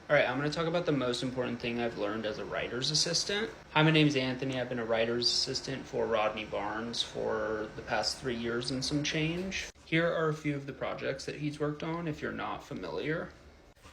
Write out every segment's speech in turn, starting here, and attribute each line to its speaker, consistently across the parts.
Speaker 1: Alright, I'm going to talk about the most important thing I've learned as a writer's assistant. Hi, my name's Anthony. I've been a writer's assistant for Rodney Barnes for the past 3 years and some change. Here are a few of the projects that he's worked on if you're not familiar.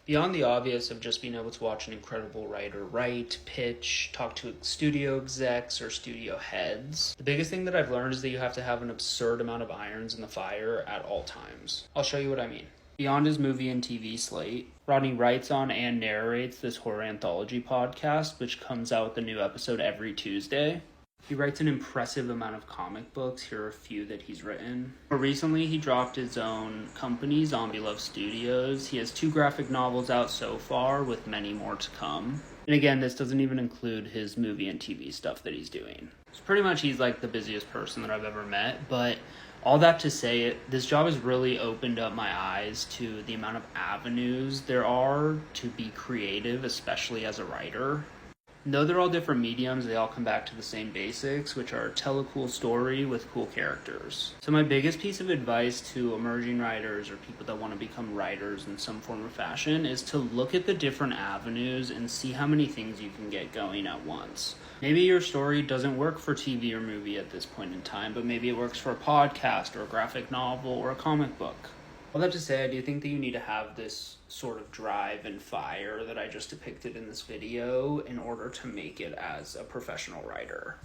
Speaker 1: Beyond the obvious of just being able to watch an incredible writer write, pitch, talk to studio execs or studio heads, the biggest thing that I've learned is that you have to have an absurd amount of irons in the fire at all times. I'll show you what I mean. Beyond his movie and TV slate, Rodney writes on and narrates this horror anthology podcast, which comes out with a new episode every Tuesday. He writes an impressive amount of comic books. Here are a few that he's written. More recently, he dropped his own company, Zombie Love Studios. He has 2 graphic novels out so far, with many more to come. And again, this doesn't even include his movie and TV stuff that he's doing. So pretty much he's like the busiest person that I've ever met, but all that to say, this job has really opened up my eyes to the amount of avenues there are to be creative, especially as a writer. And though they're all different mediums, they all come back to the same basics, which are tell a cool story with cool characters. So my biggest piece of advice to emerging writers or people that want to become writers in some form or fashion is to look at the different avenues and see how many things you can get going at once. Maybe your story doesn't work for TV or movie at this point in time, but maybe it works for a podcast or a graphic novel or a comic book. All that to say, I do think that you need to have this sort of drive and fire that I just depicted in this video in order to make it as a professional writer.